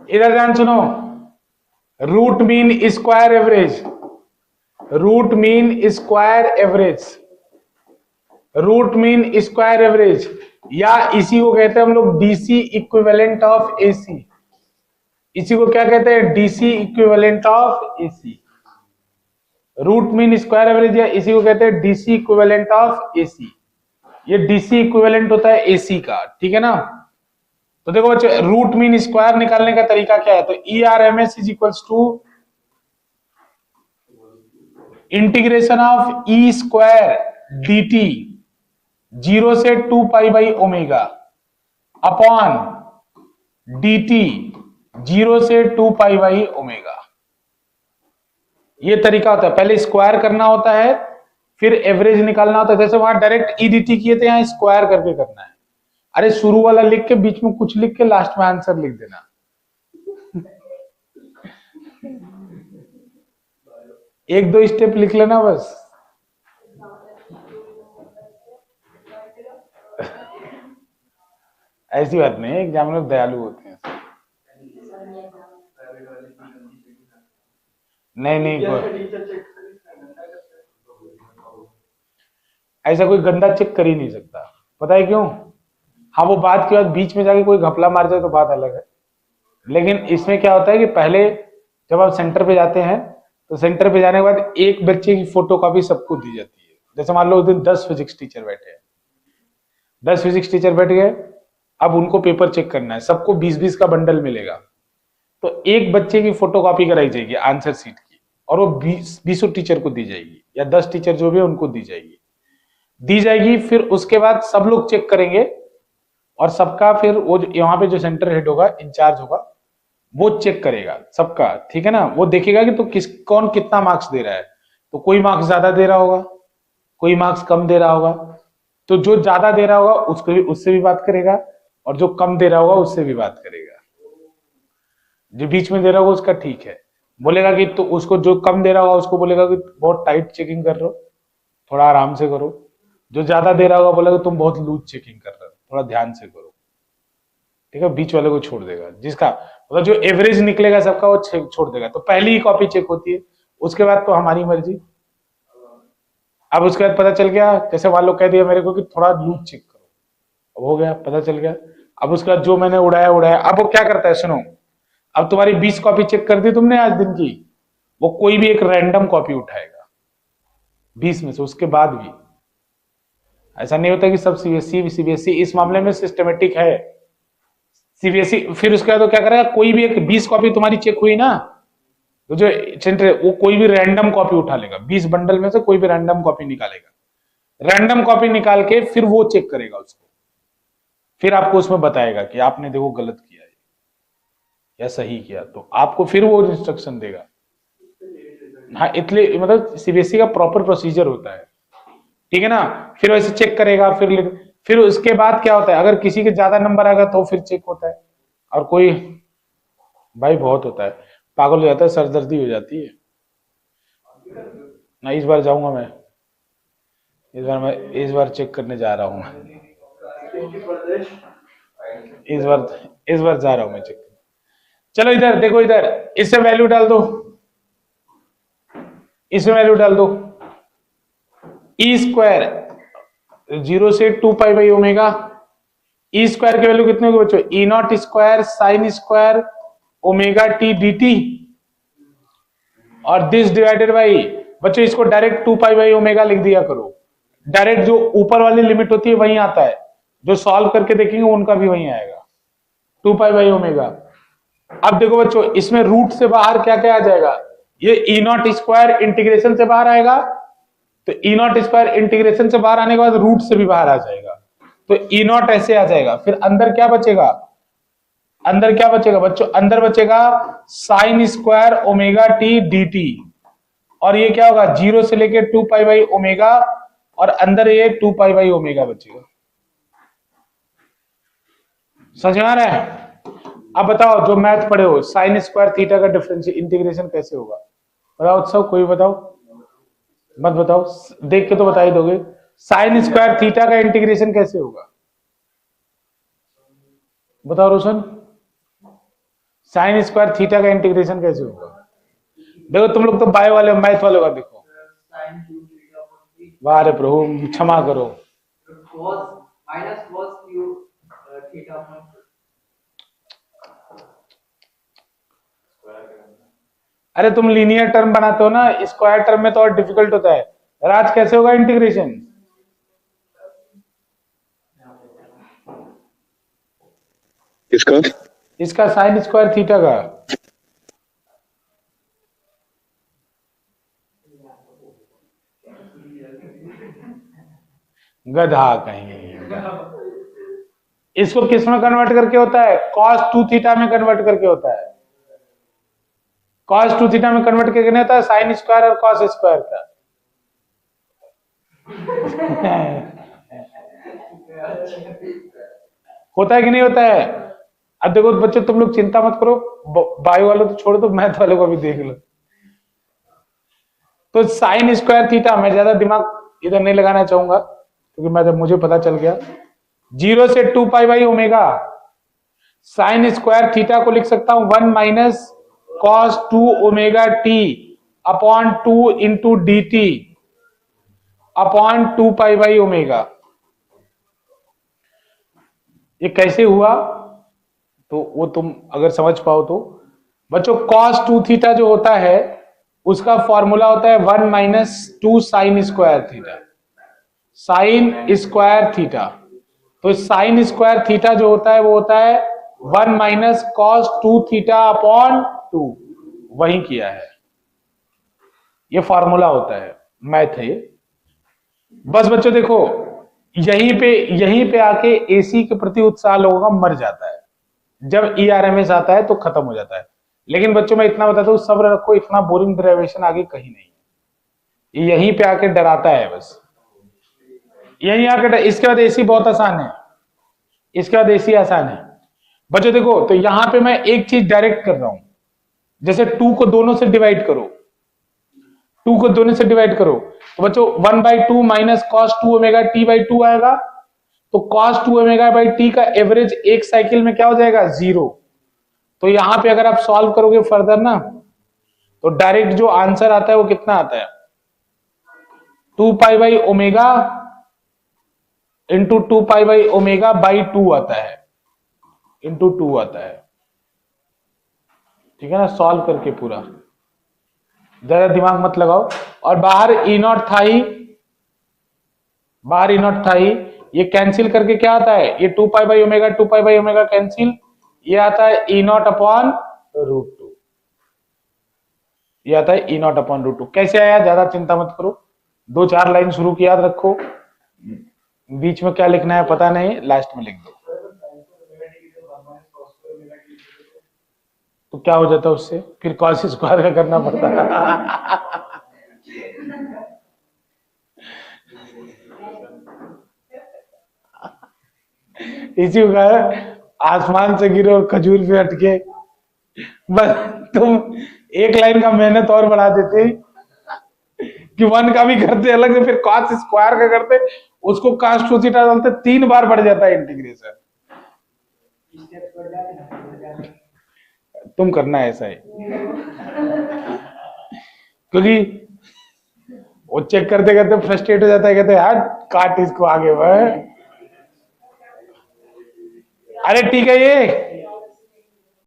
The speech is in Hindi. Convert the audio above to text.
इधर ध्यान सुनो, root mean square average, root mean square average, root mean square average, या इसी को कहते हैं हम लोग डीसी इक्विवेलेंट ऑफ एसी। इसी को क्या कहते हैं? DC equivalent of AC. Root mean square average या इसी को कहते हैं डीसी इक्विवेलेंट ऑफ एसी। ये डीसी इक्विवेलेंट होता है एसी का, ठीक है ना। तो देखो बच्चों, रूट मीन स्क्वायर निकालने का तरीका क्या है? तो E R M S is equals to integration of E square D T 0 से 2 pi by omega upon D T 0 से 2 पाई बाई ओमेगा। ये तरीका होता है, पहले स्क्वायर करना होता है फिर एवरेज निकालना होता है। जैसे वहां डायरेक्ट ईडीटी किए थे, यहां स्क्वायर करके करना है। अरे शुरू वाला लिख के बीच में कुछ लिख के लास्ट में आंसर लिख देना। एक दो स्टेप लिख लेना बस। ऐसी बात नहीं है, एग्जामिनर दयालु होते हैं। नहीं नहीं, ऐसा कोई गंदा चेक कर ही नहीं सकता। पता है क्यों? हाँ, वो बात की बात बीच में जाके कोई घपला मार जाए तो बात अलग है, लेकिन इसमें क्या होता है कि पहले जब आप सेंटर पे जाते हैं तो सेंटर पे जाने के बाद एक बच्चे की फोटो कॉपी सबको दी जाती है। जैसे मान लो उस दिन 10 फिजिक्स टीचर बैठे हैं, 10 फिजिक्स टीचर बैठ गए, अब उनको पेपर चेक करना है, सबको 20-20 का बंडल मिलेगा। तो एक बच्चे की फोटो कॉपी कराई जाएगी आंसर सीट की, और वो 20 टीचर को दी जाएगी, या 10 टीचर जो भी है उनको दी जाएगी। फिर उसके बाद सब लोग चेक करेंगे, और सबका फिर वो यहाँ पे जो सेंटर हेड होगा, इंचार्ज होगा, वो चेक करेगा सबका, ठीक है ना। वो देखेगा कि तो कौन कितना मार्क्स दे रहा है। तो कोई मार्क्स ज्यादा दे रहा होगा, कोई मार्क्स कम दे रहा होगा। तो जो ज्यादा दे रहा होगा उससे भी बात करेगा, और जो कम दे रहा होगा उससे भी बात करेगा। जो बीच में दे रहा होगा उसका ठीक है, बोलेगा कि तो उसको जो कम दे रहा होगा उसको बोलेगा कि बहुत टाइट चेकिंग कर रहे हो, थोड़ा आराम से करो। जो ज्यादा दे रहा होगा बोलेगा तुम बहुत लूज चेकिंग कर रहे हो, थोड़ा ध्यान से करो, ठीक है। बीच वाले को छोड़ देगा, जिसका मतलब जो एवरेज निकलेगा सबका वो छोड़ देगा। तो पहली ही कॉपी चेक होती है, उसके बाद तो हमारी मर्जी। अब उसके बाद पता चल गया, जैसे मान लो कह दिया मेरे को कि थोड़ा लूज चेक करो, अब हो गया, पता चल गया। अब उसके बाद जो मैंने उड़ाया, अब वो क्या करता है सुनो, अब तुम्हारी 20 कॉपी चेक कर दी तुमने आज दिन की, वो कोई भी एक रैंडम कॉपी उठाएगा 20 में से। उसके बाद भी ऐसा नहीं होता कि सब सीबीएसई इस मामले में सिस्टमेटिक है। सीबीएसई फिर उसके बाद तो क्या करेगा, कोई भी एक 20 कॉपी तुम्हारी चेक हुई ना, तो जो सेंटर वो कोई भी रैंडम कॉपी उठा लेगा, 20 बंडल में से कोई भी रैंडम कॉपी निकालेगा। रैंडम कॉपी निकाल के फिर वो चेक करेगा उसको, फिर आपको उसमें बताएगा कि आपने देखो गलत किया है या सही किया, तो आपको फिर वो इंस्ट्रक्शन देगा। हाँ, इसलिए मतलब सीबीएसई का प्रॉपर प्रोसीजर होता है, ठीक है ना। फिर वैसे चेक करेगा, फिर उसके बाद क्या होता है, अगर किसी के ज्यादा नंबर आएगा तो फिर चेक होता है, और कोई भाई बहुत होता है, पागल हो जाता है, सरदर्दी हो जाती है ना। इस बार जाऊंगा मैं, इस बार चेक करने जा रहा हूं मैं, इस बार जा रहा हूं मैं चेक। चलो इधर देखो, इधर इससे वैल्यू डाल दो, इसमें वैल्यू डाल दो। ई स्क्वायर 0 से 2 pi by omega, E square की वैल्यू कितनी होगी बच्चों? E naught square sine square omega T D T, और दिस डिवाइडेड बाई, बच्चों इसको डायरेक्ट 2 पाई बाई ओमेगा लिख दिया करो। डायरेक्ट जो ऊपर वाली लिमिट होती है वहीं आता है, जो सॉल्व करके देखेंगे उनका भी वहीं आएगा, 2 पाई बाई ओमेगा। अब देखो बच्चों, इसमें रूट से बाहर क्या क्या आ जाएगा? ये ई नॉट स्क्वायर इंटीग्रेशन से बाहर आएगा, तो ई नॉट स्क्वायर इंटीग्रेशन से बाहर आने के बाद रूट से भी बाहर आ जाएगा, तो ई नॉट ऐसे आ जाएगा। फिर अंदर क्या बचेगा? अंदर क्या बचेगा बच्चों? अंदर बचेगा sign square omega T D T, और ये क्या होगा? 0 से लेके 2 पाई बाई ओमेगा, और अंदर ये 2 पाई बाई ओमेगा बचेगा। समझ में आ रहा है? अब बताओ, जो मैथ पढ़े हो, साइन स्क्वायर थीटा का डिफरेंस इंटीग्रेशन कैसे होगा? बताओ उत्सव, कोई बताओ, मत बताओ, देख के तो बता ही दोगे। साइन स्क्वायर थीटा का इंटीग्रेशन कैसे होगा? बताओ रोशन। साइन स्क्वायर थीटा का इंटीग्रेशन कैसे होगा? देखो तुम लोग तो बायो वाले मैथ वाले का देखो। वाह रे प्रभु क्षमा करो। अरे तुम लीनियर टर्म बनाते हो ना, स्क्वायर टर्म में तो और डिफिकल्ट होता है। राज कैसे होगा इंटीग्रेशन? इसका इसका साइन स्क्वायर थीटा का। गधा कहीं। इसको किस में कन्वर्ट करके होता है? cos 2 थीटा में कन्वर्ट करके होता है। cos 2 थीटा में कन्वर्ट करके नहीं होता है साइन स्क्वायर और cos स्क्वायर का। होता है कि नहीं होता है? अब देखो बच्चों तुम लोग चिंता मत करो, बायो वालों तो छोड़ दो, मैथ वालों को भी देख लो। तो साइन स्क्वायर थीटा, मैं ज्यादा दिमाग इधर नहीं लगाना चाहूंगा क्योंकि मैं जब मुझे पता चल गया 0 से 2 pi by omega sine square theta को लिख सकता हूं 1 minus cos 2 omega T upon 2 into D T upon 2 pi by omega. ये कैसे हुआ तो वो तुम अगर समझ पाओ तो बच्चों, cos 2 थीटा जो होता है उसका फॉर्मूला होता है 1 minus 2 sine square theta, sine square theta. तो साइन स्क्वायर थीटा जो होता है वो होता है 1 माइनस कॉस 2 थीटा अपॉन 2। वही किया है, ये फॉर्मूला होता है, मैथ है ये। बस बच्चों देखो, यहीं पे आके एसी के प्रति उत्साह लोगों का मर जाता है। जब ईआरएमएस आता है तो खत्म हो जाता है। लेकिन बच्चों मैं इतना बताता हूं, सब्र रखो, इतना बोरिंग डेरिवेशन आगे कहीं नहीं है, यहीं पे आके डराता है बस, यहीं आके। इसके बाद एसी बहुत आसान है, इसके बाद एसी आसान है बच्चों। देखो तो यहां पे मैं एक चीज डायरेक्ट कर रहा हूं, जैसे 2 को दोनों से डिवाइड करो, 2 को दोनों से डिवाइड करो तो बच्चों 1/2 minus cos 2 omega T by 2 आएगा। तो cos 2 ओमेगा बाई टी का एवरेज एक साइकिल में क्या हो जाएगा? 0। तो यहां पे अगर आप सॉल्व करोगे फर्दर ना तो डायरेक्ट जो आंसर आता है वो कितना आता है? 2 pi by omega into 2 pi by omega by 2 आता है, इंटू 2 आता है। ठीक है ना, सॉल्व करके पूरा, ज्यादा दिमाग मत लगाओ। और बाहर ई नॉट था ही, बाहर ई नॉट था ही, ये कैंसिल करके क्या आता है? ये 2 pi by omega 2 pi by omega cancel, ये आता है ई नॉट अपॉन रूट 2, ये आता है ई नॉट अपॉन रूट 2। कैसे आया ज्यादा चिंता मत करो, 2-4 लाइन शुरू की याद रखो, बीच में क्या लिखना है पता नहीं, लास्ट में लिख दो। तो क्या हो जाता है उससे? फिर कॉस स्क्वायर का करना पड़ता है। इसी प्रकार आसमान से गिरे और खजूर पे अटके, बस तुम एक लाइन का मेहनत और बढ़ा देते कि 1 का भी करते अलग से, फिर कॉस स्क्वायर का करते, उसको cos 2 थीटा डालते, 3 बार बढ़ जाता है इंटीग्रेशन। तुम करना है ऐसा ही, क्योंकि वो चेक करते करते फ्रस्ट्रेट हो जाता है, कहते यार काट इसको आगे बढ़। अरे ठीक है, ये